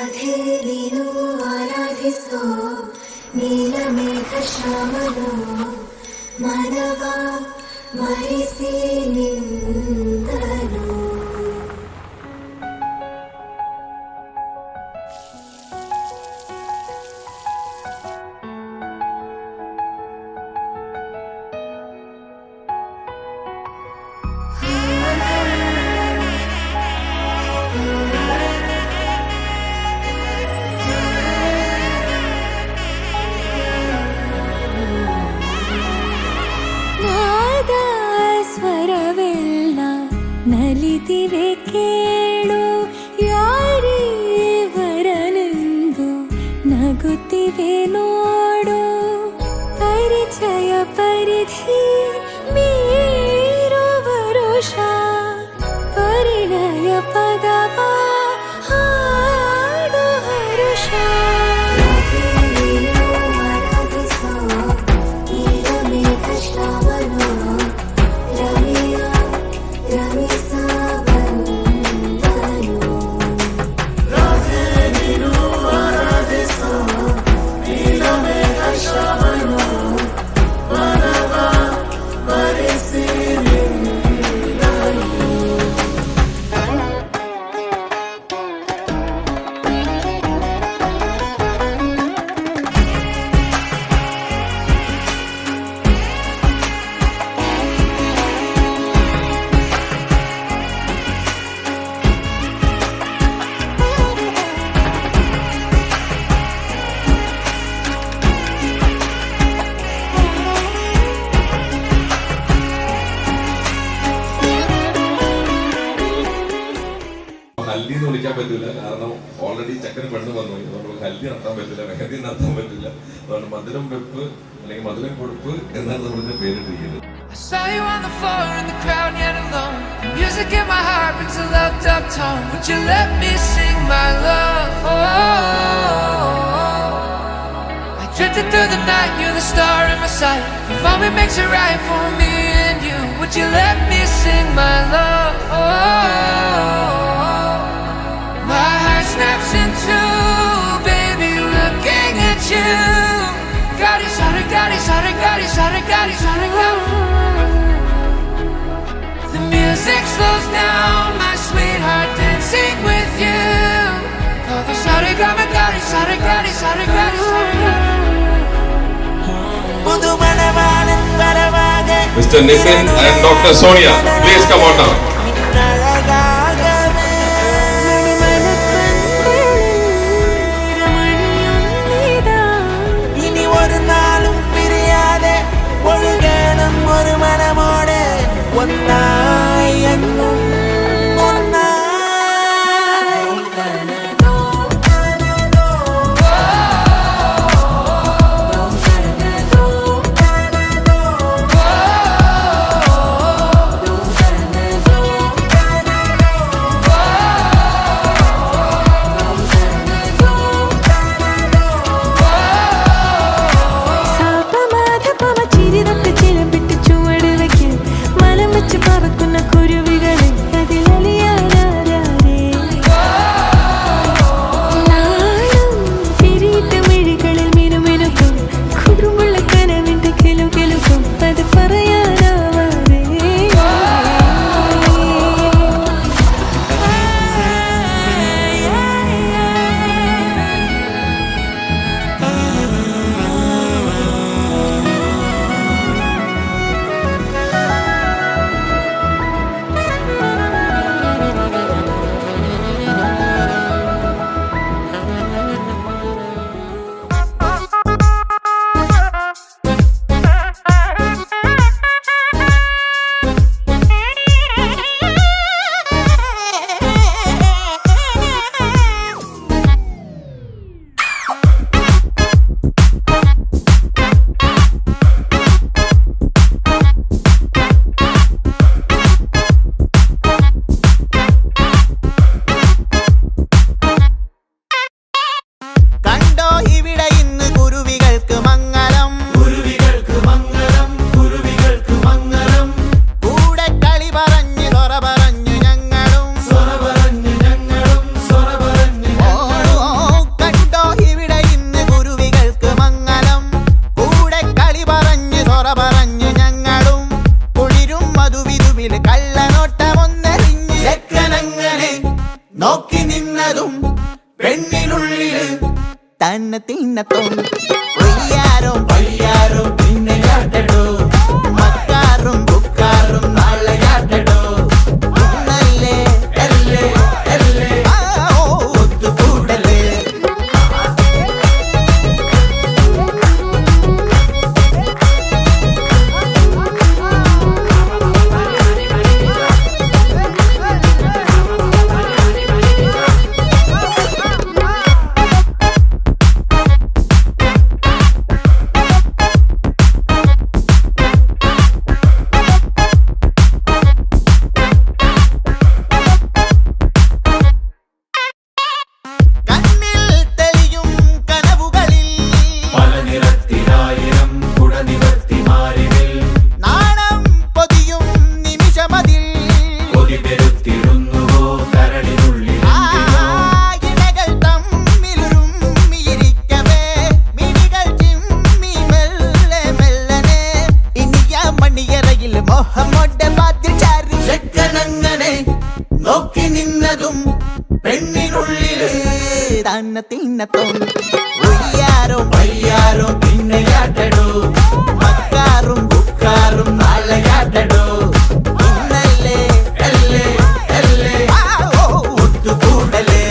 ರಾಧೆ ನೀನು ಆರಾಧಿಸೋ ನೀಲಮೇಘ ಶ್ಯಾಮನೋ ಮನವ ಮರೆಸಿ ನಿಂದನು. ನಲಿದಿವೆ ಕೇಳು ಯಾರೀವರನೆಂದು ನಗುತ್ತಿವೆ ನೋಡು. ಪರಿಚಯ ಪರಿಧಿ ಮೀರು ವರುಷ ಪರಿಣಯ ಪದವ ಹಾಡು ಹರುಷ. ഹൽദി എന്ന് വിളിക്കാൻ പറ്റില്ല, കാരണം ഓൾറെഡി ചക്കന് പെണ്ണ് വന്നു. അതുകൊണ്ട് ഹൽദി നടത്താൻ പറ്റില്ല, മെഹന്തി നടത്താൻ പറ്റില്ല. അതുകൊണ്ട് മധുരം വെപ്പ് അല്ലെങ്കിൽ മധുരം കൊടുപ്പ് എന്നാണ് നമ്മളിതിന് പേരിട്ടിരിക്കുന്നത്. I saw you on the floor in the crowd yet alone. The music in my heart brings a loved up tone. Would you let me sing my love? I drifted through the night, you're the star in my sight. The moment makes it right for me and you. Would you let me sing my love? My heart snaps in two, baby, looking at you. Gadi, sorry, gadi, sorry, gadi, sorry, gadi, sorry, gadi. The music slows down, my sweetheart dancing with you. Oh, the sorry, gadi, gadi, sorry, gadi, sorry, gadi, sorry, gadi. Mr. Nitin and Dr. Sonia, please come on down. ചിരി തൊട്ട് ചില വിട്ട് ചുവട് വയ്ക്കും മലം വെച്ച് പറ തിന്നത്തും ഒയ്യാരോ വയ്യാരോ പിന്നെയാട്ടടോ മക്കാറും ബുക്കാറും നാളെയാട്ടടോ ഉണ്ണല്ലേ എല്ലേ എല്ലേ ഒത്തുകൂടലേ നോക്കി നിന്നതും പെണ്ണിനുള്ളില് തന്നെ തിന്നത്തും ഒയ്യാരോ വയ്യാരോ പിന്നെയാട്ടടോ മക്കാറും ബുക്കാറും നാളെയാട്ടടോ ഇന്നല്ലേ എല്ലേ എല്ലേ ഒത്തുകൂടലേ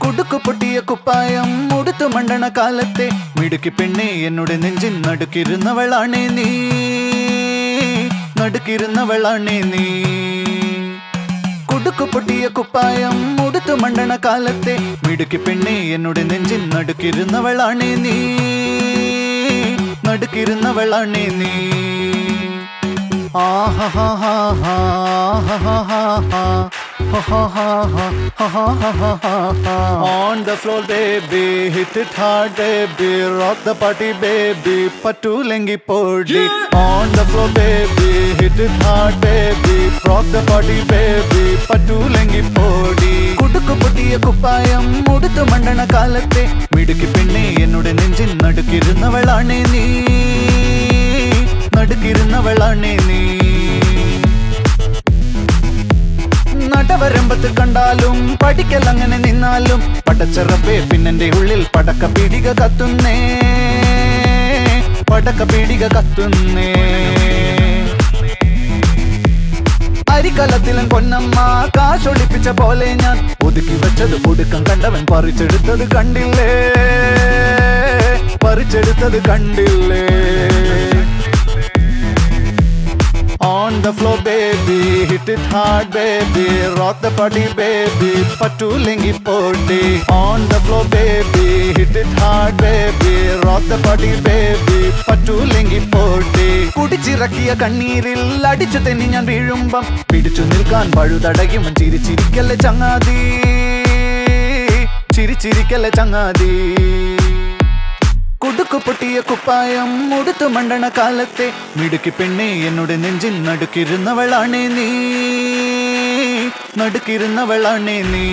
കുടുക്കു പൊട്ടിയ കുപ്പായം ഉടുത്തു മണ്ടണ കാലത്തെ മിടുക്കി പെണ്ണെ എന്നോട് നെഞ്ചിൻ നടുക്കിരുന്നവളാണേ നീ നടുക്കിരുന്നവളാണേ നീ കുടുക്കു പൊട്ടിയ കുപ്പായം ഉടുത്തു മണ്ടണ കാലത്തെ മിടുക്കി പെണ്ണെ എന്നോട് നെഞ്ചിൻ നടുക്കിരുന്നവളാണേ നീ നടുക്കിരുന്നവളാണേ നീ On the floor, baby, hit it hard, baby, rock the party, baby, patulengi podi. On the floor, baby, hit it hard, baby, rock the party, baby, patulengi podi. കുടുക്കു പൊട്ടിയ കുപ്പായം ഉടുത്തു മണ്ടണ കാലത്തെ മിടുക്കി പെണ്ണെ എന്നോട് നെഞ്ചിൻ നടുക്കിരുന്നവളാണേ നീ നടുക്കിരുന്നവളാണേ നീ നടവരമ്പത്ത് കണ്ടാലും പഠിക്കൽ അങ്ങനെ നിന്നാലും പടച്ചറപ്പേ പിന്നെന്റെ ഉള്ളിൽ പടക്ക പീടിക കത്തുന്നേ പടക്ക പീടിക കത്തുന്നേ അരിക്കലത്തിലും പൊന്നമ്മ കാശൊളിപ്പിച്ച പോലെ ഞാൻ ഒതുക്കി വെച്ചത് ഒടുക്കം കണ്ടവൻ പറിച്ചെടുത്തത് കണ്ടില്ലേ പറിച്ചെടുത്തത് കണ്ടില്ലേ On the floor, baby, hit it hard, baby, rock the party, baby, patulengi podi. On the floor, baby, hit it hard, baby, rock the party, baby, patulengi podi. കുടിച്ചിറക്കിയ കണ്ണീരിൽ അടിച്ചു തെന്നി ഞാൻ വീഴുമ്പം പിടിച്ചു നിൽക്കാൻ പഴുതടയും ചിരിച്ചിരിക്കല്ലേ ചങ്ങാതി ചിരിച്ചിരിക്കല്ലേ ചങ്ങാതി കുടുക്കു പൊട്ടിയ കുപ്പായം ഉടുത്തു മണ്ടണ കാലത്തെ മിടുക്കി പെണ്ണെ എന്നോട് നെഞ്ചിൻ നടുക്കിരുന്നവളാണേ നീ നടുക്കിരുന്നവളാണേ നീ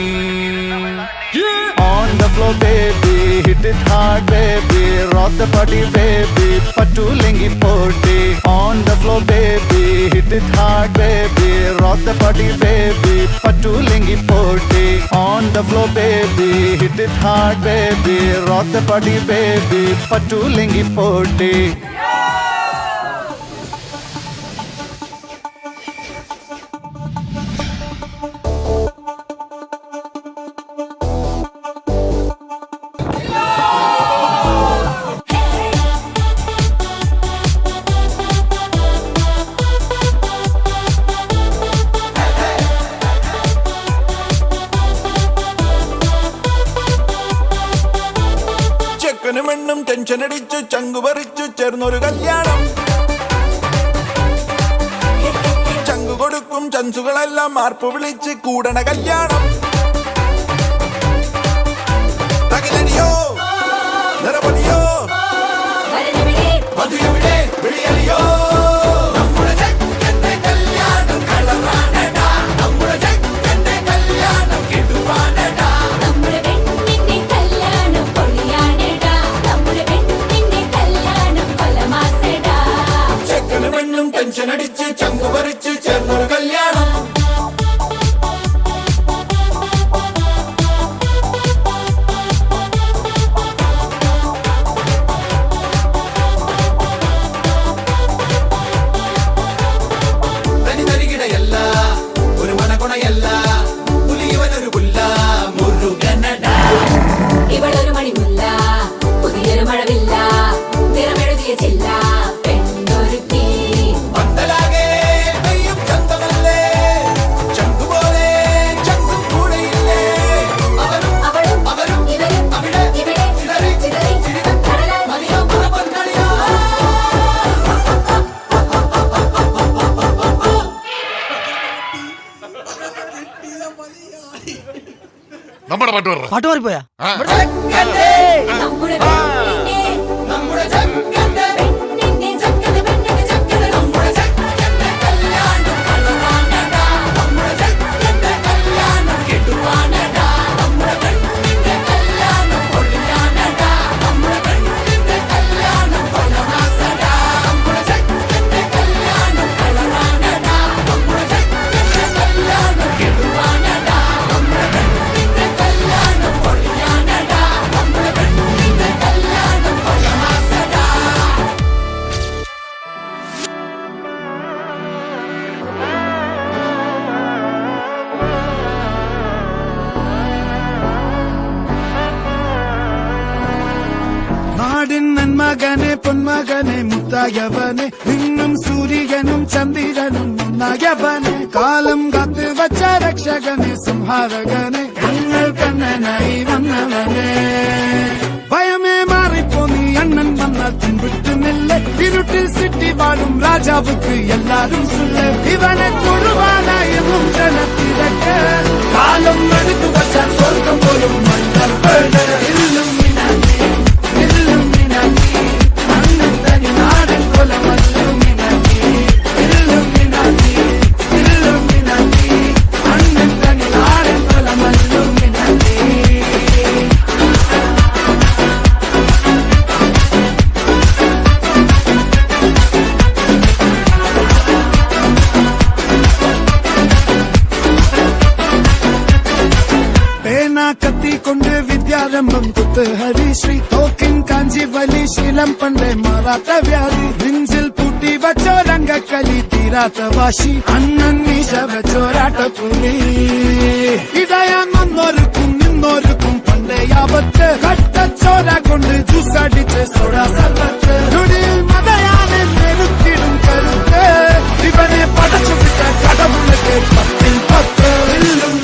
On the floor, baby, hit it hard, baby, rock the party, baby, patulengi podi. On the floor, baby, hit it hard, baby, rock the party, baby, patulengi podi. On the floor, baby, hit it hard, baby, rock the party, baby, patulengi podi. പെണ്ണും tension അടിച്ചു ചങ്കുപറിച്ചു ചേർന്നൊരു കല്യാണം. ചങ്കു കൊടുക്കും ചൻസുകളെല്ലാം മാർപ്പ് വിളിച്ച് കൂടണ കല്യാണം. തകിലടിയോ നിറപൊലിയോ മധുരവിടെ വിളിയലിയോ നമ്മുടെ ചെക്കന്റെ കല്യാണം കളറാണടാ. നമ്മുടെ ചെക്കന്റെ കല്യാണം കിടുവാണടാ. നമ്മുടെ പെണ്ണിന്റെ കല്യാണം പൊളിയാണെടാ. നമ്മുടെ പെണ്ണിന്റെ കല്യാണം കൊലമാസെടാ. ചെക്കന് പെണ്ണും ടെൻഷൻ അടിച്ച് ചങ്കു പറിച്ച് ചേർന്നൊരു കല്യാണം. ഇവളൊരു മണിമുല്ല, പുതിയൊരു മഴവില്ല, നിറമെഴുതിയ ചില്ല, പെണ്ണൊരുക്കി. പന്തലാകെ പെയ്യും ചന്തമല്ലേ, ചങ്കുപോലെ ചങ്കും കൂടെയില്ലേ. അവളും അവരും ഇവരും അവിടെ ഇവിടെ ചിതറി ചിതറി കടലാൽ മതിയോ മണപ്പൊന്നളിയോ. നമ്മുടെ പാട്ട് പറ. പാട്ട് മാറിപ്പോയാ? നമ്മുടെ പെണ്ണിന്റെ നമ്മുടെ ചെക്കന്റെ പെണ്ണിന്റെ ചക്കന് പെണ്ണിന്റെ ചക്കന് നമ്മുടെ ചെക്കന്റെ കല്യാണം കളറാണടാ. നമ്മുടെ ചെക്കന്റെ കല്യാണം കിടുവാണടാ. നമ്മുടെ പെണ്ണിന്റെ കല്യാണം പൊളിയാണടാ. നമ്മുടെ പെണ്ണിന്റെ കല്യാണം കൊലമാസടാ. നമ്മുടെ ചെക്കന്റെ കല്യാണം കളറാണടാ. നമ്മുടെ ചെക്കന്റെ കല്യാണം കിടുവാണടാ. നമ്മുടെ പെണ്ണിന്റെ കല്യാണം പൊളിയാണടാ. നമ്മുടെ പെണ്ണിന്റെ കല്യാണം കൊലമാസടാ. നാടിൻ നന്മകനെ പൊന്മകനെ മുത്തായവനെ നിന്നും സൂര്യനും ചന്ദ്രനും ഒന്നായവനെ കാലം കാത്ത് വച്ച രക്ഷകനെ സംഹാരകനെ ഞങ്ങൾ കണ്ണനായി വന്നവനെ ഭയമേ മാറിപ്പോ നീ അണ്ണൻ വന്നാൽ പിൻവിട്ടുന്നില്ല ഇരുട്ടിൽ സിറ്റി വാഴും രാജാവുക്ക് എല്ലാരും സുല്ല ഇവനെ കൊടുവാനായി എന്നും ജനത്തിരക്ക് കാലം എടുത്തു വച്ചാൽ സ്വർഗം പോലും മണ്ണൽ ഇല്ലും കത്തിക്കൊണ്ട് വിദ്യാരംഭം കുത്ത് ഹരിശ്രീ തോക്കിൻ കാഞ്ചി വലി ശീലം പണ്ടേ മാറാത്ത വ്യാധി നെഞ്ചിൽ പൂട്ടി വച്ചോരംഗക്കലി തീരാത്ത വാശി അണ്ണൻ മീശ വെച്ചോരാട്ടപ്പുലി ഇടയാൻ വന്നോർക്കും നിന്നോർക്കും പണ്ടേ ആപത്ത് കട്ടച്ചോര കൊണ്ട് ജ്യൂസടിച്ച് സോഡ സർവത്ത് നൊടിയിൽ മതയാനെ നെരുത്തിടും കരുത്ത് ഇവനെ പടച്ചു വിട്ട കടവുള്ളക്ക് 10 ഇല്ലും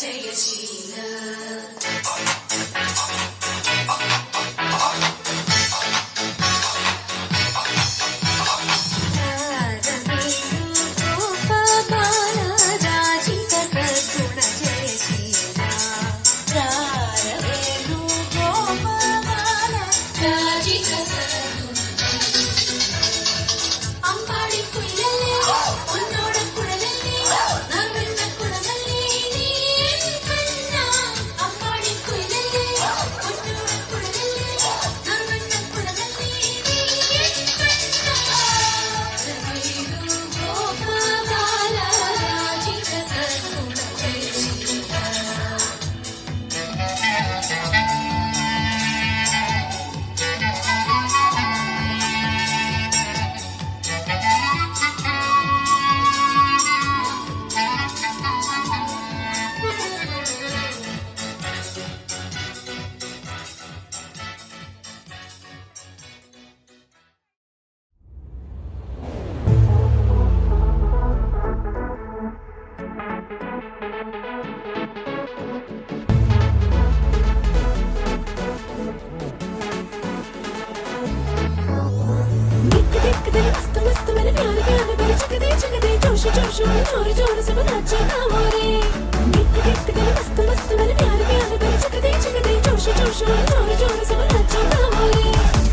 ജയശീല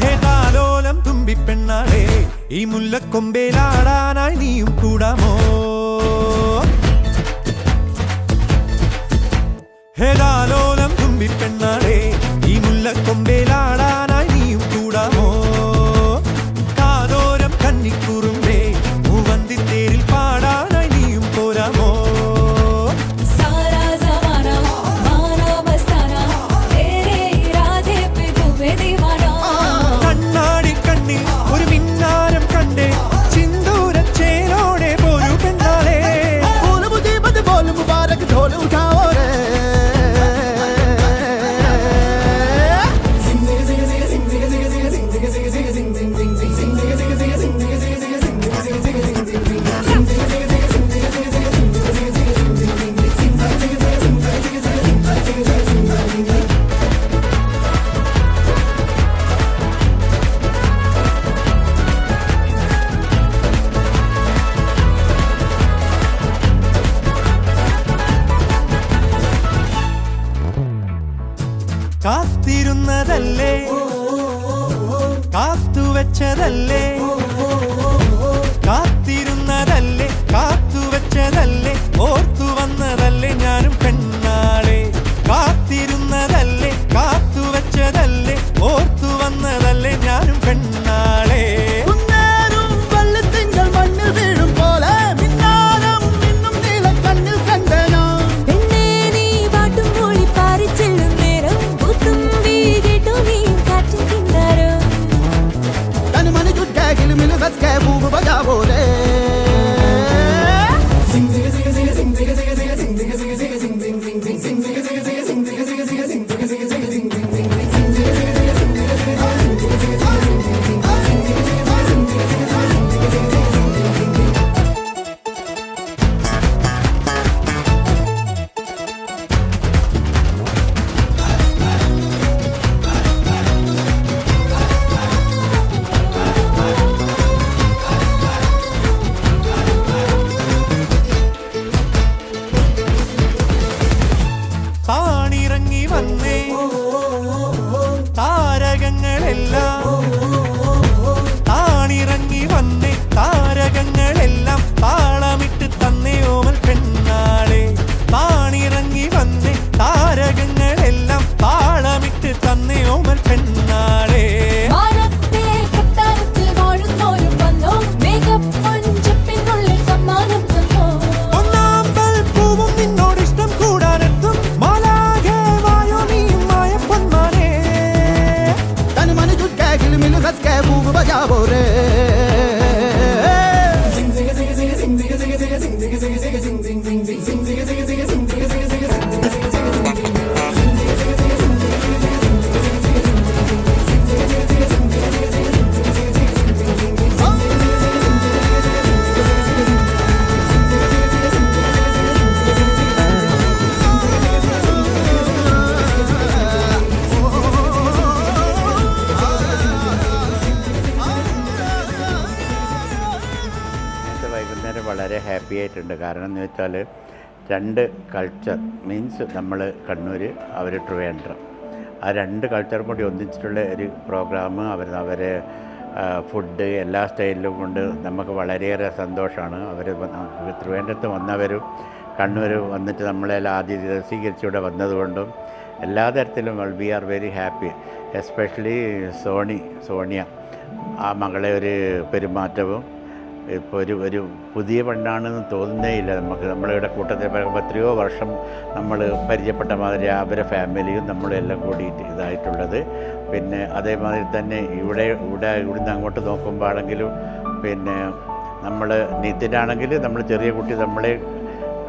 ഹേതാലോലം തുമ്പിപ്പെണ്ണാളെ ഈ മുല്ലക്കൊമ്പേലാടാനായി നീയും കൂടാമോ ഹേതാലോലം തുമ്പിപ്പെണ്ണാളെ ഈ മുല്ലക്കൊമ്പേലാടാനായി നീയും കൂടാമോ കാതോരം കന്നിക്കുറുമ്പേ മൂവന്തിത്തേരിൽ പാടാനായി നീയും പോരാമോ കണ്ണാടി കണ്ണിൽ ഒരു മിന്നാരം കണ്ടേ ചിന്തൂരച്ചേലോടെ പോരു പെണ്ണാളെ മുബാരക് ढोल उठाओ रे കാത്തിരുന്നതല്ലേ കാത്തുവെച്ചതല്ലേ കാത്തിരുന്നതല്ലേ കാത്തുവെച്ചതല്ലേ ഓർത്തു വന്നതല്ലേ ഞാനും പെണ്ണാളെ കാത്തിരുന്നതല്ലേ കാത്തുവെച്ചതല്ലേ ഓർത്തു വന്നതല്ലേ ഞാനും പെണ്ണാളെ വെള്ളത്തിങ്കൾ മണ്ണിൽ വീഴും പോലെ മിന്നാരം ഇന്നും നീല കണ്ണിൽ കണ്ടേനോ തനുമണി ചുറ്റാകിലും മിലുകസ്കെ പൂവ് ബജാവോ രെ താണിറങ്ങി വന്നേ താരകങ്ങളെല്ലാം താണിറങ്ങി വന്നേ താരകങ്ങളെല്ലാം താളമിട്ട് തന്നേ ഓമൽ പെണ്ണാളെ താണിറങ്ങി വന്നേ താരകങ്ങളെല്ലാം താളമിട്ട് തന്നേ ഓമൽ പെണ്ണാളെ ഒന്നാമ്പൽ പൂവും നിന്നോടിഷ്ടം കൂടാനെത്തും മാലാഖേ വായോ നീയും മായ പൊന്മാനേ തനുമണി ചുറ്റാകിലും മിലുകസ്കെ പൂവ് ബജാവോ രെ എല്ലാവരും വളരെ ഹാപ്പി ആയിട്ടുണ്ട്. കാരണം എന്ന് വെച്ചാൽ 2 കൾച്ചർ മീൻസ് നമ്മൾ കണ്ണൂർ, അവർ ട്രിവാൻഡ്രം, ആ 2 കൾച്ചറും കൂടി ഒന്നിച്ചിട്ടുള്ള ഒരു പ്രോഗ്രാം. അവരെ ഫുഡ് എല്ലാ സ്റ്റൈലിലും കൊണ്ട് നമുക്ക് വളരെയേറെ സന്തോഷമാണ്. അവർ ട്രിവാൻഡ്രത്ത് വന്നവരും കണ്ണൂർ വന്നിട്ട് നമ്മളെല്ലാം ആദ്യം സ്വീകരിച്ചിവിടെ വന്നതുകൊണ്ടും എല്ലാ തരത്തിലും we are very happy. Especially Sonia ആ മകളെ ഒരു പെരുമാറ്റവും ഇപ്പോൾ ഒരു പുതിയ പെണ്ണാണെന്ന് തോന്നുന്നേ ഇല്ല നമുക്ക്. നമ്മളിവിടെ കൂട്ടത്തിൽ പറയുമ്പോൾ എത്രയോ വർഷം നമ്മൾ പരിചയപ്പെട്ട മാതിരി അവരെ ഫാമിലിയും നമ്മളും എല്ലാം കൂടിയിട്ട് ഇതായിട്ടുള്ളത്. പിന്നെ അതേമാതിരി തന്നെ ഇവിടുന്ന് അങ്ങോട്ട് നോക്കുമ്പോഴാണെങ്കിലും പിന്നെ നമ്മൾ നിതിനാണെങ്കിൽ നമ്മൾ ചെറിയ കുട്ടി നമ്മളെ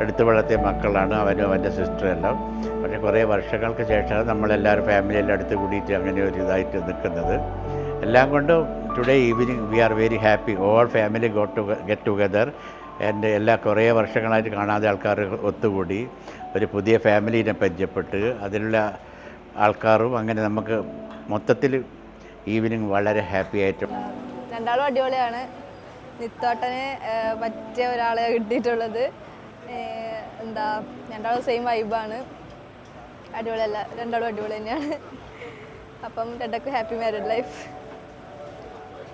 എടുത്തു വളർത്തിയ മക്കളാണ്, അവനും അവൻ്റെ സിസ്റ്ററെല്ലാം. പക്ഷേ കുറേ വർഷങ്ങൾക്ക് ശേഷമാണ് നമ്മളെല്ലാവരും ഫാമിലിയെല്ലാം അടുത്ത് കൂടിയിട്ട് അങ്ങനെ ഒരു ഇതായിട്ട് നിൽക്കുന്നത്. എല്ലാം കൊണ്ടും today evening V are very happy. All family get together. എൻ്റെ കുറേ വർഷങ്ങളായിട്ട് കാണാതെ ആൾക്കാർ ഒത്തുകൂടി ഒരു പുതിയ ഫാമിലീനെ പരിചയപ്പെട്ട് അതിലുള്ള ആൾക്കാരും അങ്ങനെ നമുക്ക് മൊത്തത്തിൽ ഈവനിങ് വളരെ ഹാപ്പി ആയിട്ട്. രണ്ടാളും അടിപൊളിയാണ്. നിത്തോട്ടനെ പറ്റിയ ഒരാളെ കിട്ടിയിട്ടുള്ളത്. രണ്ടാളും സെയിം വൈബാണ്. അടിപൊളിയല്ല, രണ്ടാളും അടിപൊളി തന്നെയാണ്. അപ്പം രണ്ടൊക്കെ ഹാപ്പി മാരീഡ് ലൈഫ്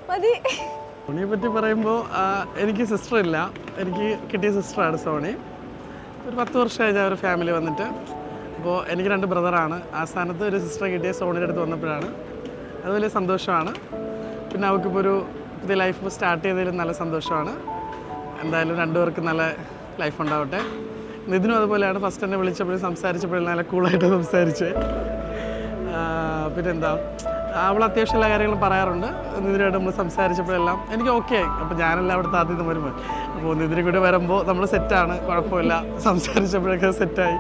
മതി. സോണിയെ പറ്റി പറയുമ്പോൾ എനിക്ക് സിസ്റ്റർ ഇല്ല, എനിക്ക് കിട്ടിയ സിസ്റ്ററാണ് സോണി. ഒരു 10 വർഷമായി ഞാൻ ഒരു ഫാമിലി വന്നിട്ട്. അപ്പോൾ എനിക്ക് 2 ബ്രദറാണ്. ആ സ്ഥാനത്ത് ഒരു സിസ്റ്ററെ കിട്ടിയ സോണിയുടെ അടുത്ത് വന്നപ്പോഴാണ്. അത് വലിയ സന്തോഷമാണ്. പിന്നെ അവൾക്കിപ്പോൾ ഒരു പുതിയ ലൈഫ് സ്റ്റാർട്ട് ചെയ്തതിലും നല്ല സന്തോഷമാണ്. എന്തായാലും 2 പേർക്ക് നല്ല ലൈഫ് ഉണ്ടാവട്ടെ. നിതിനും അതുപോലെയാണ്. ഫസ്റ്റ് എന്നെ വിളിച്ചപ്പോഴും സംസാരിച്ചപ്പോഴും നല്ല കൂളായിട്ട് സംസാരിച്ച്. പിന്നെന്താ, അവൾ അത്യാവശ്യം എല്ലാ കാര്യങ്ങളും പറയാറുണ്ട്. നിതിനായിട്ട് നമ്മൾ സംസാരിച്ചപ്പോഴെല്ലാം എനിക്ക് ഓക്കെ ആയി. അപ്പോൾ ഞാനെല്ലാം അവിടുത്തെ ആദ്യം വരുമ്പോൾ അപ്പോൾ നിതിനെ കൂടി വരുമ്പോൾ നമ്മൾ സെറ്റാണ്, കുഴപ്പമില്ല. സംസാരിച്ചപ്പോഴൊക്കെ സെറ്റായി.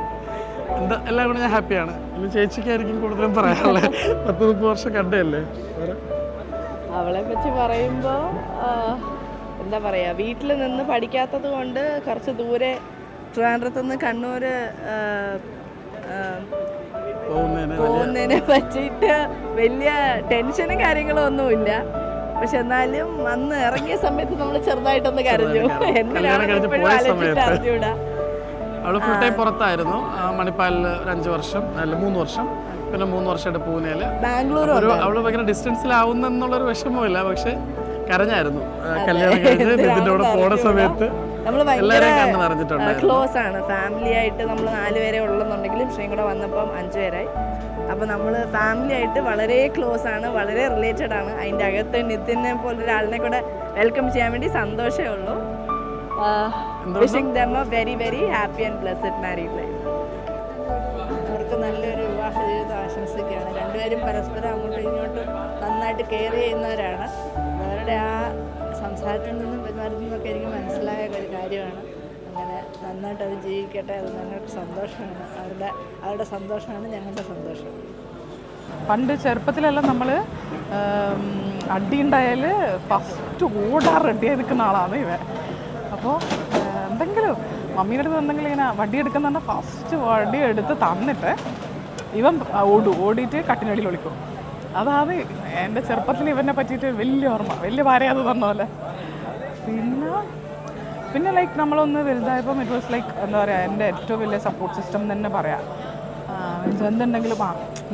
എല്ലാം കൂടെ ഞാൻ ഹാപ്പിയാണ്. ഇനി ചേച്ചിക്കായിരിക്കും കൂടുതലും പറയാനുള്ളത്. 10-30 വർഷം കണ്ടല്ലേ. അവളെ പറ്റി പറയുമ്പോൾ എന്താ പറയുക, വീട്ടിൽ നിന്ന് പഠിക്കാത്തത് കൊണ്ട് കുറച്ച് ദൂരെ ട്രിവാൻഡ്രത്തുനിന്ന് കണ്ണൂർ പോകുന്നതിനെ പറ്റിയിട്ട് വലിയ ടെൻഷനും കാര്യങ്ങളും ഒന്നുമില്ല. പക്ഷെ എന്നാലും അന്ന് ഇറങ്ങിയ സമയത്ത് നമ്മൾ ചെറുതായിട്ടൊന്ന് കരഞ്ഞു. അറിഞ്ഞൂടാ. അവള് ഫുൾ ടൈം പുറത്തായിരുന്നു. മണിപ്പാലിൽ 5 വർഷം അല്ല 3 വർഷം, പിന്നെ 3 വർഷമായിട്ട് പൂനെയിൽ, ബാംഗ്ലൂർ. അവള് ഭയങ്കര ഡിസ്റ്റൻസിലാവുന്നെന്നുള്ളൊരു വിഷമമില്ല. പക്ഷെ കരഞ്ഞായിരുന്നു കല്യാണം കഴിഞ്ഞ് ഇതിൻ്റെ കൂടെ പോണ സമയത്ത്. നമ്മൾ ഭയങ്കര ക്ലോസ് ആണ് ഫാമിലി ആയിട്ട്. നമ്മൾ 4 പേരെ ഉള്ളെന്നുണ്ടെങ്കിലും ശ്രീയും കൂടെ വന്നപ്പം 5 പേരായി. അപ്പോൾ നമ്മൾ ഫാമിലി ആയിട്ട് വളരെ ക്ലോസ് ആണ്, വളരെ റിലേറ്റഡ് ആണ്. അതിൻ്റെ അകത്ത് നിതിനെ പോലൊരാളിനെ കൂടെ വെൽക്കം ചെയ്യാൻ വേണ്ടി സന്തോഷമേ ഉള്ളൂ. Wishing dum a very very happy and blessed married life. അവർക്ക് നല്ലൊരു വിവാഹ ജീവിതം ആശംസിക്കുകയാണ്. 2 പേരും പരസ്പരം അങ്ങോട്ടും ഇങ്ങോട്ടും നന്നായിട്ട് കെയർ ചെയ്യുന്നവരാണ്. അവരുടെ ആ സംസാരത്തിൽ നിന്നും പെരുമാറ്റത്തിൽ നിന്നൊക്കെ എനിക്ക് മനസ്സിലായ ഒരു കാര്യമാണ്. അങ്ങനെ നന്നായിട്ട് അത് ജീവിക്കട്ടെ. അത് ഞങ്ങൾക്ക് സന്തോഷമാണ്. അവരുടെ സന്തോഷമാണ് ഞങ്ങളുടെ സന്തോഷം. പണ്ട് ചെറുപ്പത്തിലെല്ലാം നമ്മൾ അടിയുണ്ടായാൽ ഫസ്റ്റ് ഓടാൻ റെഡിയായി നിൽക്കുന്ന ആളാണ് ഇവൻ. അപ്പോൾ എന്തെങ്കിലും മമ്മീൻ്റെ അടുത്ത് എന്തെങ്കിലും ഇങ്ങനെ വടി എടുക്കുന്നുണ്ട്, ഫസ്റ്റ് വടി എടുത്ത് തന്നിട്ട് ഇവൻ ഓടിയിട്ട് കട്ടിനടിയിൽ ഒളിക്കും. അതാണ് എൻ്റെ ചെറുപ്പത്തിൽ ഇവനെ പറ്റിയിട്ട് വലിയ ഓർമ്മ, വലിയ ഭാര്യയാത് പറഞ്ഞ പോലെ. പിന്നെ ലൈക്ക് നമ്മളൊന്ന് വലുതായപ്പം ഇറ്റ് വാസ് ലൈക്ക് എന്താ പറയുക, എൻ്റെ ഏറ്റവും വലിയ സപ്പോർട്ട് സിസ്റ്റം തന്നെ പറയാം. എന്തുണ്ടെങ്കിലും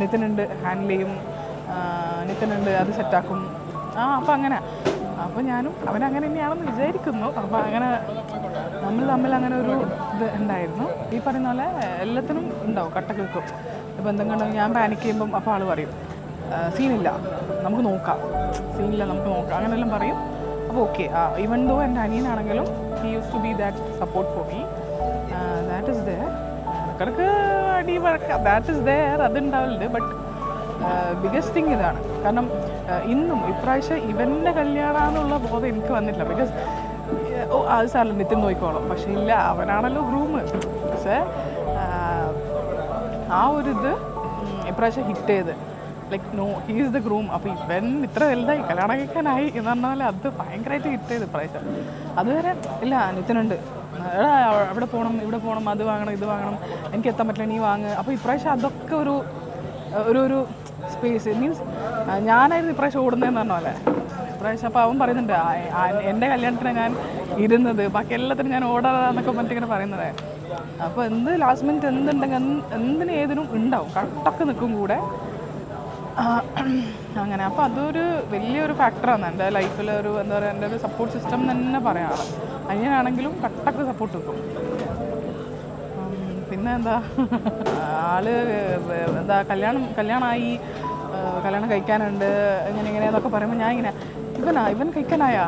നിതിനുണ്ട്, ഹാൻഡിൽ ചെയ്യും, നിതിനുണ്ട്, അത് സെറ്റാക്കും. അപ്പം അങ്ങനെ അപ്പോൾ ഞാനും അവനങ്ങനെ തന്നെയാണെന്ന് വിചാരിക്കുന്നു. അപ്പോൾ അങ്ങനെ നമ്മൾ തമ്മിൽ അങ്ങനെ ഒരു ഇത് ഉണ്ടായിരുന്നു. ഈ പറയുന്ന പോലെ എല്ലാത്തിനും ഉണ്ടാവും, കട്ട കേൾക്കും. ഇപ്പോൾ എന്തെങ്കിലും ഞാൻ പാനിക് ചെയ്യുമ്പം അപ്പോൾ ആൾ പറയും സീനില്ല നമുക്ക് നോക്കാം, സീനില്ല നമുക്ക് നോക്കാം, അങ്ങനെയെല്ലാം പറയും. അപ്പോൾ ഓക്കെ, ഈവൻ ദോ എൻ്റെ അനിയനാണെങ്കിലും he use to be that support for me. That is there. ഇടയ്ക്കിടയ്ക്ക് അടി വഴക്ക ദാറ്റ് ഇസ് ദെയർ, അതുണ്ടാവലുണ്ട്. ബട്ട് ബിഗസ്റ്റ് തിങ് ഇതാണ്. കാരണം ഇന്നും ഇപ്രാവശ്യം ഇവൻ്റെ കല്യാണമെന്നുള്ള ബോധം എനിക്ക് വന്നിട്ടില്ല. ബിക്കോസ് അത് സാറിൽ നിത്യം നോക്കിക്കോളും. പക്ഷേ ഇല്ല, അവനാണല്ലോ ഗ്രൂമ്. പക്ഷേ ആ ഒരു ഇത് ഇപ്രാവശ്യം ഹിറ്റ് ചെയ്ത് like no he is the groom. അപ്പോൾ ഇവൻ ഇത്ര വലുതായി കല്യാണം കഴിക്കാനായി എന്ന് പറഞ്ഞാൽ അത് ഭയങ്കരമായിട്ട് ഹിറ്റ് ചെയ്ത് ഇപ്രാവശ്യം. അതുവരെ ഇല്ല നിത്യനുണ്ട്, അവിടെ പോകണം ഇവിടെ പോകണം, അത് വാങ്ങണം ഇത് വാങ്ങണം, എനിക്ക് എത്താൻ പറ്റില്ല, നീ വാങ്ങ്. അപ്പോൾ ഇപ്രാവശ്യം അതൊക്കെ ഒരു സ്പേസ് മീൻസ് ഞാനായിരുന്നു ഇപ്രാവശ്യം ഓടുന്നതെന്ന് പറഞ്ഞ പോലെ. ഇപ്രാവശ്യം അപ്പോൾ അവൻ പറയുന്നുണ്ട് എൻ്റെ കല്യാണത്തിന് ഞാൻ ഇരുന്നത് ബാക്കി എല്ലാത്തിനും ഞാൻ ഓടാന്നൊക്കെ മറ്റിങ്ങനെ പറയുന്നത്. അപ്പോൾ എന്ത് ലാസ്റ്റ് മിനിറ്റ് എന്തുണ്ടെങ്കിൽ എന്തിനും ഏതിനും ഉണ്ടാവും, കട്ടൊക്കെ നിൽക്കും കൂടെ അങ്ങനെ. അപ്പോൾ അതൊരു വലിയൊരു ഫാക്ടറാണ് എൻ്റെ ലൈഫിൽ. ഒരു എന്താ പറയുക, എൻ്റെ ഒരു സപ്പോർട്ട് സിസ്റ്റം തന്നെ പറയാം. അനിയനാണെങ്കിലും കട്ടക്ക് സപ്പോർട്ട് കിട്ടും. പിന്നെ എന്താ ആള് എന്താ കല്യാണമായി, കല്യാണം കഴിക്കാനുണ്ട്, ഇങ്ങനെ എന്നൊക്കെ പറയുമ്പോൾ ഞാൻ ഇങ്ങനെ ഇവൻ കഴിക്കാനായാ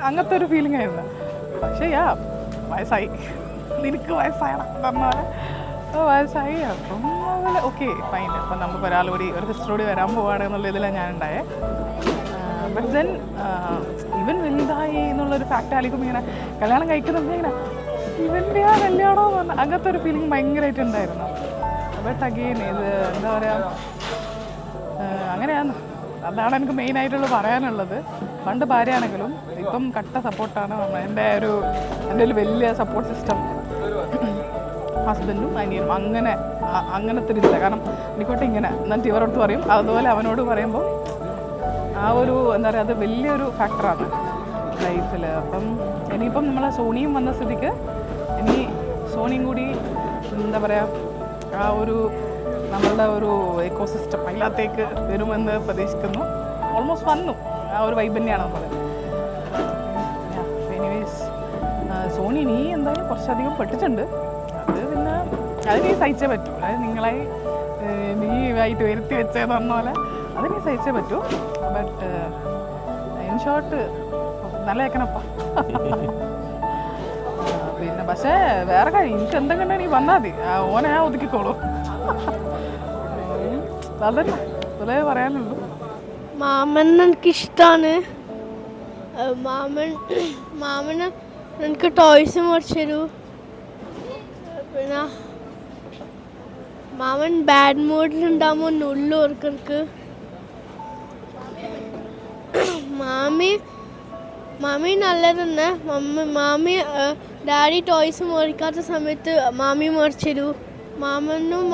അങ്ങനത്തെ ഒരു ഫീലിംഗ് ആയിരുന്നു. പക്ഷേ വയസ്സായി, നിനക്ക് വയസ്സായണം പറഞ്ഞാൽ വയസ്സായി. അപ്പം ഓക്കെ ഫൈൻ, അപ്പം നമുക്ക് ഒരാളുകൂടി ഒരു സിസ്റ്ററോടി വരാൻ പോവുകയാണ് എന്നുള്ള ഇതിലാണ് ഞാൻ ഉണ്ടായേ. ബട്ട് ദെൻ ഇവൻ വലുതായി എന്നുള്ളൊരു ഫാക്റ്റ് ആയിരിക്കും. ഇങ്ങനെ കല്യാണം കഴിക്കുന്നുണ്ട്, ഇങ്ങനെ ഇവൻ്റെ ആ കല്യാണം എന്ന് പറഞ്ഞാൽ അങ്ങനത്തെ ഒരു ഫീലിംഗ് ഭയങ്കരമായിട്ട് ഉണ്ടായിരുന്നു. ബട്ട് അഗെയിൻ ഇത് എന്താ പറയുക, അങ്ങനെയാണ്. അതാണ് എനിക്ക് മെയിനായിട്ടുള്ള പറയാനുള്ളത്. പണ്ട് ഭാര്യയാണെങ്കിലും ഇപ്പം കട്ട സപ്പോർട്ടാണ് എൻ്റെ ഒരു വലിയ സപ്പോർട്ട് സിസ്റ്റം. ഹസ്ബൻഡും അനിയനും അങ്ങനത്തെ ഒരു ഇതില്ല. കാരണം എനിക്കോട്ടെ ഇങ്ങനെ എന്നിട്ട് ഇവരോട് പറയും, അതുപോലെ അവനോട് പറയുമ്പോൾ ആ ഒരു എന്താ പറയുക, അത് വലിയൊരു ഫാക്ടറാണ് ലൈഫിൽ. അപ്പം ഇനിയിപ്പം നമ്മളെ സോണിയും വന്ന സ്ഥിതിക്ക് ഇനി സോണിയും കൂടി എന്താ പറയുക, ആ ഒരു നമ്മളുടെ ഒരു എക്കോസിസ്റ്റം അതിനകത്തേക്ക് വരുമെന്ന് പ്രതീക്ഷിക്കുന്നു. ഓൾമോസ്റ്റ് വന്നു, ആ ഒരു വൈബ് തന്നെയാണ് നമ്മൾ. എനിവേസ് സോണി നീ എന്തായാലും കുറച്ചധികം പെട്ടിട്ടുണ്ട്. അത് പിന്നെ അത് നീ സഹിച്ചേ പറ്റൂ. അതായത് നിങ്ങളായി നീ ആയിട്ട് വരുത്തി വെച്ചതെന്ന് പറഞ്ഞ പോലെ അത് നീ സഹിച്ചേ പറ്റൂ. ബട്ട് ഇൻ ഷോർട്ട് നല്ല കേൾക്കണപ്പാ. പിന്നെ പക്ഷേ വേറെ കാര്യം, എനിക്ക് എന്തെങ്കിലും നീ വന്നാൽ മതി, ഓനെ ഞാൻ ഒതുക്കിക്കോളൂ. അതന്നെ അതേ പറയാനുള്ളൂ. മാമൻ എനിക്കിഷ്ടമാണ്. മാമന് എനിക്ക് ടോയ്സ് മേടിച്ചു തരൂ. പിന്നെ മാമൻ ബാഡ് മൂഡിലുണ്ടാകുമ്പോൾ നുള്ളു ഓർക്കും എനിക്ക്. മാമി നല്ലത് തന്നെ. മാമി ഡാഡി ടോയ്സ് മേടിക്കാത്ത സമയത്ത് മാമി മേടിച്ചു തരൂ. മാമനും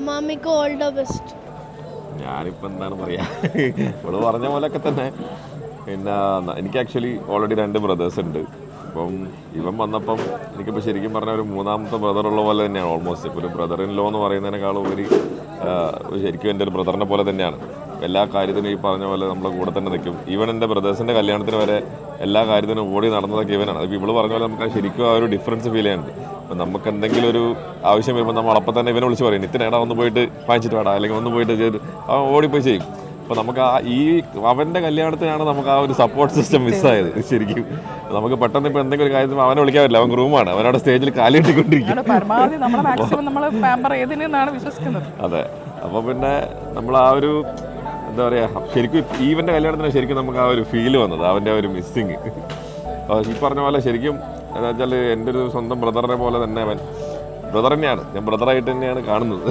മാമിക്കും ഓൾ ദ ബെസ്റ്റ്. ഞാനിപ്പോൾ എന്താണ് പറയുക, ഇവിടെ പറഞ്ഞ പോലെയൊക്കെ തന്നെ. പിന്നെ എനിക്ക് ആക്ച്വലി ഓൾറെഡി 2 ബ്രദേഴ്സ് ഉണ്ട്. അപ്പം ഇവൻ വന്നപ്പം എനിക്കിപ്പോൾ ശരിക്കും പറഞ്ഞാൽ ഒരു 3ാമത്തെ ബ്രദറുള്ള പോലെ തന്നെയാണ് ഓൾമോസ്റ്റ്. ഇപ്പോൾ ഒരു ബ്രദർ ഇൻ ലോ എന്ന് പറയുന്നതിനേക്കാളും ഉപരി ശരിക്കും എൻ്റെ ഒരു ബ്രദറിനെ പോലെ തന്നെയാണ്. എല്ലാ കാര്യത്തിനും ഈ പറഞ്ഞ പോലെ നമ്മളെ കൂടെ തന്നെ നിൽക്കും. ഈവൻ എൻ്റെ ബ്രദേഴ്സിൻ്റെ കല്യാണത്തിന് വരെ എല്ലാ കാര്യത്തിനും ഓടി നടന്നതൊക്കെ ഇവനാണ്. അപ്പോൾ ഇവള് പറഞ്ഞ പോലെ നമുക്ക് ശരിക്കും ആ ഒരു ഡിഫറൻസ് ഫീൽ ചെയ്യുന്നുണ്ട്. അപ്പം നമുക്ക് എന്തെങ്കിലും ഒരു ആവശ്യം വരുമ്പോൾ നമ്മൾ അപ്പം തന്നെ ഇവനെ വിളിച്ച് പറയും, ഇത്തിനേടാ ഒന്ന് പോയിട്ട് വാങ്ങിച്ചിട്ട് വേടാ, അല്ലെങ്കിൽ ഒന്ന് പോയിട്ട് ചെയ്ത് അവൻ ഓടിപ്പോയി ചെയ്യും. അപ്പോൾ നമുക്ക് അവൻ്റെ കല്യാണത്തിനാണ് നമുക്ക് ആ ഒരു സപ്പോർട്ട് സിസ്റ്റം മിസ്സായത് ശരിക്കും. നമുക്ക് പെട്ടെന്ന് ഇപ്പോൾ എന്തെങ്കിലും ഒരു കാര്യത്തിൽ അവനെ വിളിക്കാൻ പറ്റില്ല, അവൻ റൂമാണ്, അവനവിടെ സ്റ്റേജിൽ കാലിട്ടിക്കൊണ്ടിരിക്കും. അതെ. അപ്പോൾ പിന്നെ നമ്മൾ ആ ഒരു എന്താ പറയുക, ശരിക്കും ഈവൻ്റെ കല്യാണത്തിന് ശരിക്കും നമുക്ക് ആ ഒരു ഫീല് വന്നത്, അവൻ്റെ ആ ഒരു മിസ്സിങ്. ഈ പറഞ്ഞ പോലെ ശരിക്കും എന്താ വെച്ചാൽ എൻ്റെ ഒരു സ്വന്തം ബ്രദറിനെ പോലെ തന്നെ അവൻ ബ്രദർ തന്നെയാണ്. ഞാൻ ബ്രദറായിട്ട് തന്നെയാണ് കാണുന്നത്.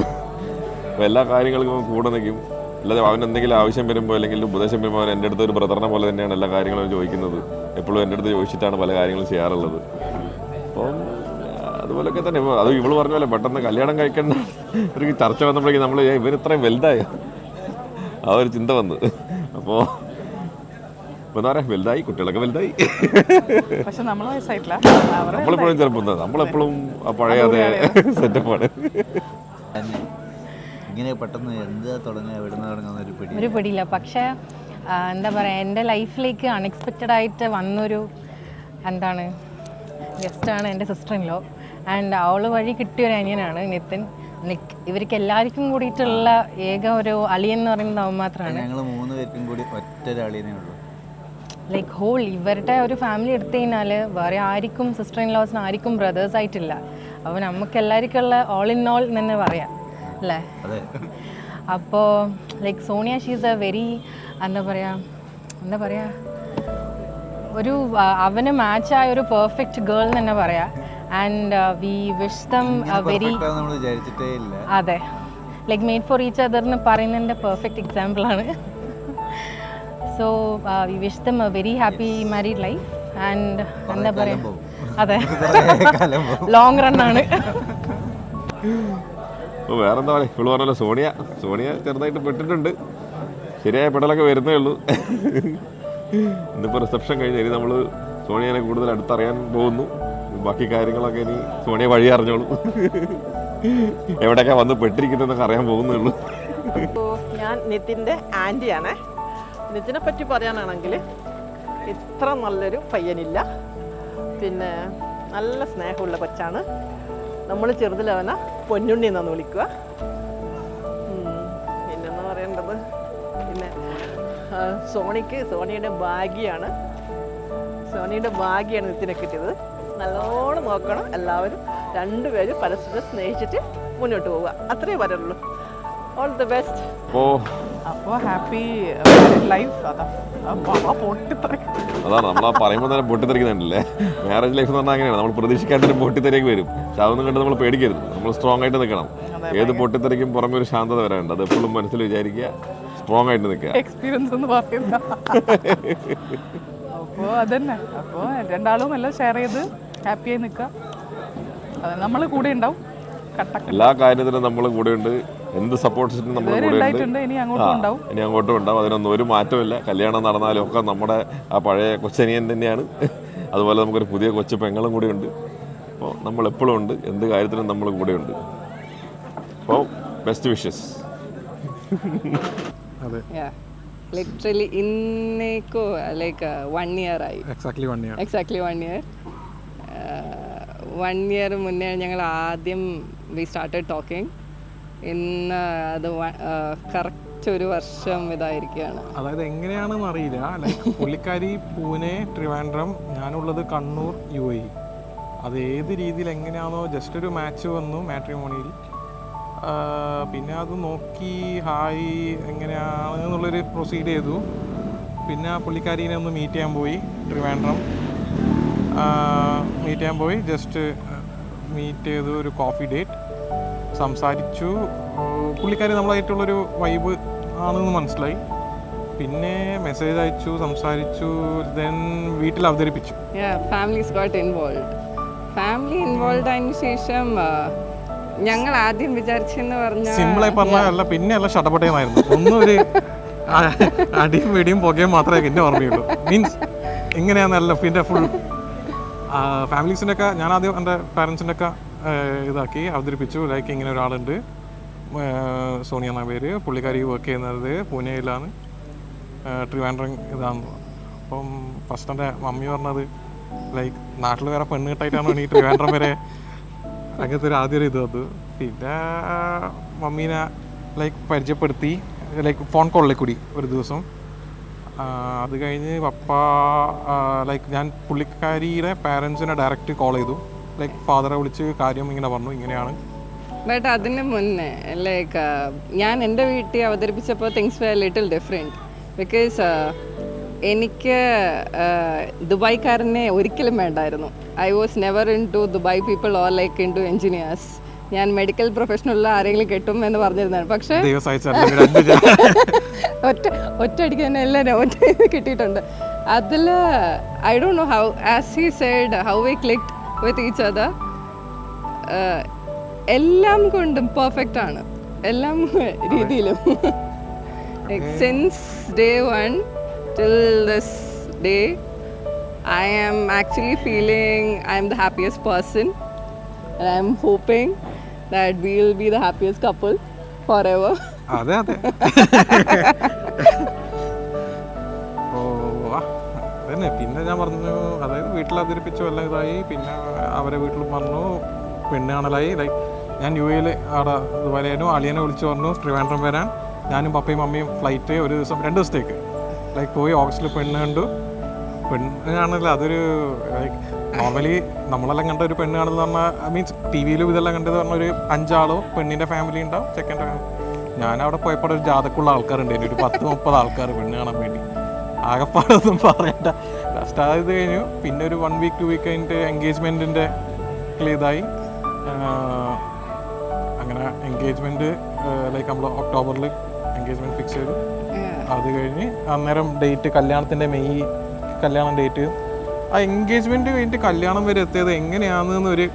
അപ്പോൾ എല്ലാ കാര്യങ്ങൾക്കും അവൻ കൂടെ നിൽക്കും. അല്ലാതെ അവൻ എന്തെങ്കിലും ആവശ്യം വരുമ്പോൾ അല്ലെങ്കിൽ ഉപദേശം വരുമ്പോൾ അവൻ എൻ്റെ അടുത്ത് ഒരു ബ്രദറിനെ പോലെ തന്നെയാണ് എല്ലാ കാര്യങ്ങളും ചോദിക്കുന്നത്. എപ്പോഴും എൻ്റെ അടുത്ത് ചോദിച്ചിട്ടാണ് പല കാര്യങ്ങളും ചെയ്യാറുള്ളത്. അപ്പം അതുപോലെയൊക്കെ തന്നെ അത് ഇവള് പറഞ്ഞ പോലെ പെട്ടെന്ന് കല്യാണം കഴിക്കേണ്ട ഒരു ചർച്ച വന്നപ്പോഴേക്കും നമ്മൾ ഇവർ ഇത്രയും വലുതായ ആ ഒരു ചിന്ത വന്ന്. അപ്പോൾ ഇപ്പം എന്താ പറയുക, വലുതായി, കുട്ടികളൊക്കെ വലുതായി. നമ്മളിപ്പോഴും ചെറുപ്പം, നമ്മളെപ്പോഴും പഴയ അതേ സെറ്റപ്പാണ്. ഇങ്ങനെ പെട്ടെന്ന് എന്താ തുടങ്ങുക, എവിടെ നിന്ന് തുടങ്ങുന്ന ഒരു പിടിയില്ല. പക്ഷേ എന്താ പറയുക, എൻ്റെ ലൈഫിലേക്ക് അൺഎക്സ്പെക്റ്റഡ് ആയിട്ട് വന്നൊരു എന്താണ് ഗസ്റ്റാണ് എൻ്റെ സിസ്റ്റർ ഇൻ ലോ. ആൻഡ് അവൾ വഴി കിട്ടിയൊരു അനിയനാണ് നിതിൻ. ഇവർക്ക് എല്ലാവർക്കും കൂടിയിട്ടുള്ള ഏക ഒരു അളിയൻ എന്ന് പറയുന്നത് അവൻ മാത്രമാണ്. ഞങ്ങൾ 3 പേർക്കും കൂടി ഒറ്റ അളിയനേ ഉള്ളൂ. ലൈക്ക് ഹോൾ ഇവരുടെ ഒരു ഫാമിലി എടുത്തു കഴിഞ്ഞാൽ വേറെ ആർക്കും സിസ്റ്റർ ഇൻ ലോസിന് ആർക്കും ബ്രദേഴ്സ് ആയിട്ടില്ല. അപ്പോൾ നമുക്ക് എല്ലാവർക്കും ഉള്ള ഓൾ ഇൻ ഓൾ തന്നെ പറയാം അല്ലേ. അപ്പോൾ like Sonia she's A very എന്താ പറയുക ഒരു അവന് മാച്ചായ ഒരു പെർഫെക്റ്റ് ഗേൾ എന്ന് തന്നെ പറയാം. And we wish them very അതെ like made for each other എന്ന് പറയുന്നതിൻ്റെ പെർഫെക്റ്റ് എക്സാമ്പിളാണ്. So we wish them a very happy married life. And എന്താ പറയുക, അതെ ലോങ് റണ്ണാണ്. വേറെന്താ പറയുക, ഇവള് പറഞ്ഞല്ലോ സോണിയ ചെറുതായിട്ട് പെട്ടിട്ടുണ്ട്. ശരിയായ പെടലൊക്കെ വരുന്നേ ഉള്ളൂ. ഇന്നിപ്പോൾ റിസപ്ഷൻ കഴിഞ്ഞ് ഇനി നമ്മൾ സോണിയനെ കൂടുതൽ അടുത്തറിയാൻ പോകുന്നു. ബാക്കി കാര്യങ്ങളൊക്കെ ഇനി സോണിയ വഴി അറിഞ്ഞോളൂ. എവിടെയൊക്കെ വന്ന് പെട്ടിരിക്കുന്നതെന്നൊക്കെ അറിയാൻ പോകുന്നുള്ളൂ. ഞാൻ നിതിൻ്റെ ആൻറ്റിയാണ്. നിതിനെ പറ്റി പറയാനാണെങ്കിൽ ഇത്ര നല്ലൊരു പയ്യനില്ല. പിന്നെ നല്ല സ്നേഹമുള്ള കൊച്ചാണ്. നമ്മൾ ചെറുതിലവനെ പൊന്നുണ്ണി എന്നാണ് വിളിക്കുക. പിന്നെന്ന് പറയേണ്ടത് പിന്നെ സോണിയുടെ ഭാഗ്യമാണ് നിതിനെ കിട്ടിയത്. നല്ലോണം നോക്കണം എല്ലാവരും. രണ്ടുപേരും പരസ്പരം സ്നേഹിച്ചിട്ട് മുന്നോട്ട് പോവുക. അത്രേ പറയുള്ളൂ. All the best. അപ്പോൾ ഹാപ്പി ലൈഫ്. അതാണ് നമ്മളാ പറയുമ്പോൾ തന്നെ പൊട്ടിത്തെറിക്കുന്നുണ്ടല്ലേ. മാരേജ് ലൈഫ് എന്ന് പറഞ്ഞാൽ അങ്ങനെയാണ്. നമ്മൾ പ്രതീക്ഷിക്കാത്തൊരു പൊട്ടിത്തെറിക്ക് വരും. പക്ഷെ അതൊന്നും കണ്ട് നമ്മൾ പേടിക്കരുത്. നമ്മൾ സ്ട്രോങ് ആയിട്ട് നിൽക്കണം. ഏത് പൊട്ടിത്തെറിക്കും പുറമെ ഒരു ശാന്തത വരാനുണ്ട്. അത് എപ്പോഴും മനസ്സിൽ വിചാരിക്കുക, സ്ട്രോങ് ആയിട്ട് നിൽക്കുക. എക്സ്പീരിയൻസ് എന്ന് പറയുന്ന അപ്പോൾ അതന്നെ. അപ്പോൾ രണ്ടാളും എല്ലാം ഷെയർ ചെയ്ത് ഹാപ്പിയായി നിൽക്കുക. നമ്മൾ കൂടെ ഉണ്ടാവും. എല്ലാ കാര്യത്തിലും നമ്മൾ കൂടെ ഉണ്ട്. എന്ത് സപ്പോർട്ട് സിസ്റ്റം നമ്മൾ കൂടെ ഉണ്ട്. ഇനി അങ്ങോട്ടും ഉണ്ടാവും. അതിനൊന്നും ഒരു മാറ്റമില്ല. കല്യാണം നടന്നാലും ഒക്കെ നമ്മുടെ ആ പഴയ കൊച്ചനിയൻ തന്നെയാണ്. അതുപോലെ നമുക്കൊരു പുതിയ കൊച്ചു പെങ്ങളും കൂടി ഉണ്ട്. അപ്പോൾ നമ്മൾ എപ്പോഴും ഉണ്ട്. എന്ത് കാര്യത്തിലും നമ്മൾ കൂടെ ഉണ്ട്. അപ്പോൾ ബെസ്റ്റ് വിഷസ്. അതെ, ലിറ്ററലി ഇന്നേക്കോ ലൈക്ക് 1 year ആയി. Exactly 1 year. 1 year മുന്നേ ഞങ്ങൾ ആദ്യം വി സ്റ്റാർട്ടഡ് ടോക്കിംഗ്. ഇന്ന് അത് കറക്റ്റ് 1 വർഷം ഇതായിരിക്കുകയാണ്. അതായത് എങ്ങനെയാണെന്ന് അറിയില്ല. ലൈക്ക് പുള്ളിക്കാരി പൂനെ, ട്രിവാൻഡ്രം, ഞാനുള്ളത് കണ്ണൂർ, UAE. അത് ഏത് രീതിയിൽ എങ്ങനെയാണോ ജസ്റ്റ് ഒരു മാച്ച് വന്നു മാട്രിമോണിയിൽ. പിന്നെ അത് നോക്കി ഹായ് എങ്ങനെയാണ് എന്നുള്ളൊരു പ്രൊസീഡ് ചെയ്തു. പിന്നെ പുള്ളിക്കാരീനെ ഒന്ന് മീറ്റ് ചെയ്യാൻ പോയി. ട്രിവാൻഡ്രം മീറ്റ് ചെയ്യാൻ പോയി. ജസ്റ്റ് മീറ്റ് ചെയ്തു. ഒരു കോഫി ഡേറ്റ് സംസാരിച്ചു. പുള്ളിക്കാരി നമ്മളായിട്ടുള്ളൊരു വൈബ് ആണെന്ന് മനസ്സിലായി. പിന്നെ മെസ്സേജ് അയച്ചു, സംസാരിച്ചു. ദെൻ വീട്ടിൽ അവതരിപ്പിച്ചു. ഫാമിലി ഇൻവോൾവ് ആയതിനു ശേഷം ഞങ്ങൾ ആദ്യം വിചാരിച്ചെന്ന് പറഞ്ഞാൽ സിമ്പിളായി പറഞ്ഞല്ല, പിന്നെ എല്ലാം ഷട്ടപ്പെട്ടേന്നായിരുന്നു. ഒന്നും ഒരു അടിയും വെടിയും പുകയും മാത്രമേ എന്നെ ഓർമ്മയുള്ളൂ. മീൻസ് എങ്ങനെയാണെന്നല്ല. പിന്നെ ഫുൾ ഫാമിലീസിൻ്റെ ഒക്കെ ഞാൻ ആദ്യം എൻ്റെ പാരൻസിൻ്റെ ഒക്കെ ഇതാക്കി അവതരിപ്പിച്ചു. ലൈക്ക് ഇങ്ങനെ ഒരാളുണ്ട്, സോണിയ എന്ന പേര്. പുള്ളിക്കാരി വർക്ക് ചെയ്യുന്നത് പൂനെയിലാണ്, ട്രിവാൻഡ്രം ഇതാണെന്ന്. അപ്പം ഫസ്റ്റ് എൻ്റെ മമ്മി പറഞ്ഞത് ലൈക്ക് നാട്ടിൽ വേറെ പെണ്ണ് കിട്ടായിട്ടാണ് ഈ ട്രിവാൻഡ്രം വരെ അങ്ങനത്തെ ഒരു ആദ്യം ഇത് വന്നു. പിന്നെ മമ്മീനെ ലൈക്ക് പരിചയപ്പെടുത്തി ലൈക്ക് ഫോൺ കോളിൽ കൂടി ഒരു ദിവസം. അത് കഴിഞ്ഞ് പപ്പ ലൈക്ക് ഞാൻ പുള്ളിക്കാരിയുടെ പാരൻസിനെ ഡയറക്റ്റ് കോൾ ചെയ്തു. ലൈക്ക് ഫാദറെ വിളിച്ച് കാര്യം ഇങ്ങനെ പറഞ്ഞു, ഇങ്ങനെയാണ്. ബട്ട് അതിന് മുന്നേ ലൈക്ക് ഞാൻ എൻ്റെ വീട്ടിൽ അവതരിപ്പിച്ചപ്പോൾ things were little different. Because എനിക്ക് ദുബായ്ക്കാരനെ ഒരിക്കലും വേണ്ടായിരുന്നു. I was never into Dubai people or like into engineers. ഞാൻ മെഡിക്കൽ പ്രൊഫഷനുള്ള ആരെങ്കിലും കിട്ടും എന്ന് പറഞ്ഞിരുന്നതാണ്. പക്ഷേ ഒറ്റയടിക്ക് തന്നെ എല്ലാവരും ഒറ്റ കിട്ടിയിട്ടുണ്ട്. അതിൽ I don't know how as he said how we clicked with each other. എല്ലാം കൊണ്ടും പെർഫെക്റ്റ് ആണ്, എല്ലാം രീതിയിലും. Since day 1 till this day, I am actually feeling I am the happiest person, and I am hoping that we will be the happiest couple forever. അതെ അതെ. അതന്നെ. പിന്നെ ഞാൻ പറഞ്ഞു, അതായത് വീട്ടിൽ അവതരിപ്പിച്ചു എല്ലാം ഇതായി. പിന്നെ അവരെ വീട്ടിൽ പറഞ്ഞു, പെണ്ണ് കാണലായി. ലൈക്ക് ഞാൻ UAE അവിടെ ദുബായിലായിരുന്നു. അളിയനെ വിളിച്ച് പറഞ്ഞു ട്രിവാൻഡ്രം വരാൻ. ഞാനും പപ്പയും മമ്മിയും ഫ്ലൈറ്റ് ഒരു ദിവസം 2 ദിവസത്തേക്ക് ലൈക്ക് പോയി. ഓഗസ്റ്റിൽ പെണ്ണ് കണ്ടു. പെണ്ണ് കാണലില്ല, അതൊരു ലൈക്ക് നോർമലി നമ്മളെല്ലാം കണ്ട ഒരു പെണ്ണ് കാണുന്നത് പറഞ്ഞാൽ മീൻസ് TV-യിലും ഇതെല്ലാം കണ്ടത് പറഞ്ഞാൽ ഒരു 5 ആളോ പെണ്ണിൻ്റെ ഫാമിലി ഉണ്ടാവും, ചെക്കൻ്റെ ഫാമിലി. ഞാനവിടെ പോയപ്പോൾ ഒരു ജാതക്കുള്ള ആൾക്കാരുണ്ടായിരുന്നു, ഒരു 10-30 ആൾക്കാർ പെണ്ണ് കാണാൻ വേണ്ടി. ആകെപ്പാടൊന്നും പറയണ്ട. ലാസ്റ്റ് ആയത് കഴിഞ്ഞു. പിന്നെ ഒരു 1 week 2 week കഴിഞ്ഞിട്ട് എൻഗേജ്മെൻറ്റിൻ്റെ ഇതായി. അങ്ങനെ എൻഗേജ്മെൻറ്റ് ലൈക്ക് നമ്മൾ ഒക്ടോബറിൽ എൻഗേജ്മെൻറ്റ് ഫിക്സ് ചെയ്തു. അത് കഴിഞ്ഞ് അന്നേരം ഡേറ്റ് കല്യാണത്തിൻ്റെ മെയ് കല്യാണം ഡേറ്റ്. ആ എൻഗേജ്മെന്റ് കഴിഞ്ഞിട്ട് കല്യാണം വരെ എത്തിയത് എങ്ങനെയാണെന്ന് ഒരു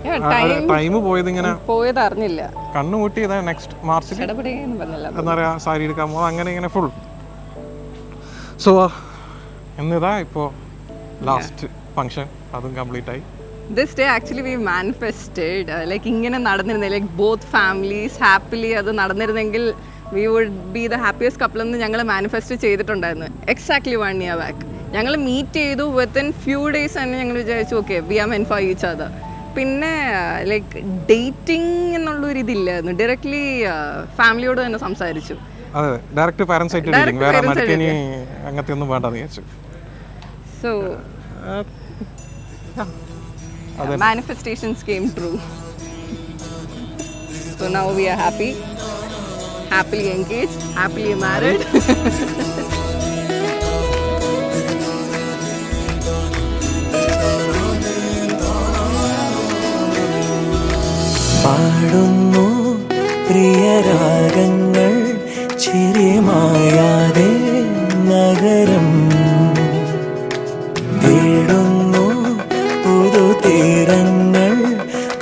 ടൈം പോയത് ഇങ്ങനെ പോയത് അറിഞ്ഞില്ല. കണ്ണുകൂട്ടി ഇതാ നെക്സ്റ്റ് മാർച്ചിൽ എന്താ പറയുക സാരി എടുക്കാൻ പോകുന്നത്. അങ്ങനെ ഇങ്ങനെ ഫുൾ. സോ എന്നിതാ ഇപ്പോൾ ലാസ്റ്റ് ഫങ്ഷൻ അതും കംപ്ലീറ്റ് ആയി. This day actually we manifested like ഇങ്ങനെ നടന്നിരുന്നത് ലൈക്ക് ബോത്ത് ഫാമിലീസ് ഹാപ്പിലി അത് നടന്നിരുന്നെങ്കിൽ we would be the happiest couple എന്ന് ഞങ്ങൾ മാനിഫെസ്റ്റ് ചെയ്തിട്ടുണ്ടായിരുന്നു. എക്സാക്ട്ലി 1 year ബാക്ക് ഞങ്ങൾ മീറ്റ് ചെയ്തു. വിത്തിൻ ഫ്യൂ ഡേയ്സ് തന്നെ ഞങ്ങൾ വിചാരിച്ചു okay we are meant for each other. പിന്നെ ലൈക്ക് ഡേറ്റിംഗ് എന്നുള്ളൊരു ഇതില്ലായിരുന്നു. ഡയറക്ട്ലി ഫാമിലിയോട് തന്നെ സംസാരിച്ചു. അതെ, ഡയറക്റ്റ് പാരന്റ്സ് ആയിട്ട് ഡീലിംഗ്, വേറെ മറ്റേ അങ്ങനത്തെ ഒന്നും വേണ്ടെന്ന് വിചാരിച്ചു. So manifestations came true. So now we are happily engaged, happily married. പാടുന്നു പ്രിയരാഗങ്ങൾ ചിരിമായാതെ നഗരം തേടുന്നു പുതുതീരങ്ങൾ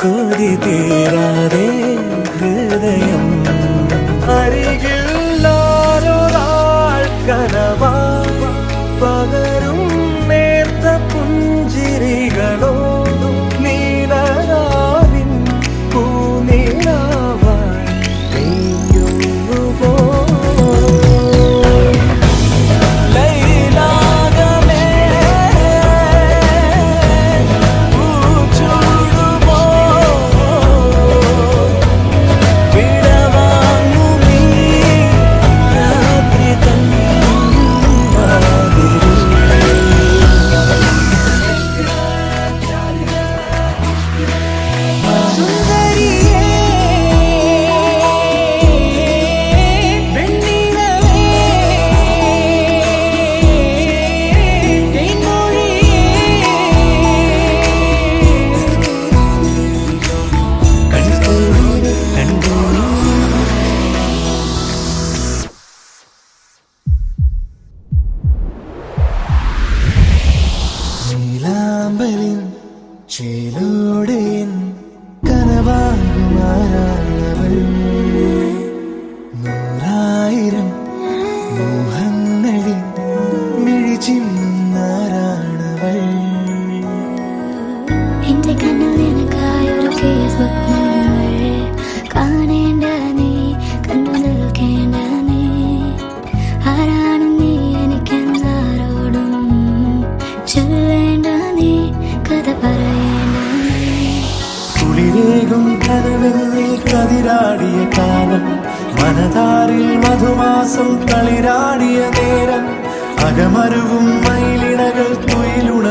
കൊതി തീരാതെ ഹൃദയം അരികിൽ ആരൊരാൾ കനവാ പകരും നേർത്ത പുഞ്ചിരികളോ നീലരാവിൻ പൂനിലാവായി പെയ്യുന്നുവോ ലൈലാകമേ പൂച്ചൂടുമോ വിടവാങ്ങു നീ രാത്രി തൻ നീലാമ്പലിൻ ചേലോടെയൻ കനവാകുമാരാണവൾ 100,000 മോഹങ്ങളിൽ മിഴിച്ചിന്നാരാണവൾ എന്റെ കണ്ണിൽ നിനക്കായൊരുക്കിയ സ്വപ്നങ്ങൾ കാണേണ്ട നീ കണ്ടു നിൽക്കേണ്ട നീ ആരാണ് നീ എനിക്കെന്നാരോടും ചൊല്ലേണ്ട നീ കഥ പറയേണ്ട നീ കുളിരേകും കനവെന്നിൽ കതിരാടിയ കാലം മനതാരിൽ മധുമാസം കളിരാടിയ നേരം അകമരുവും മയിലിണകൾ തുയിലുണ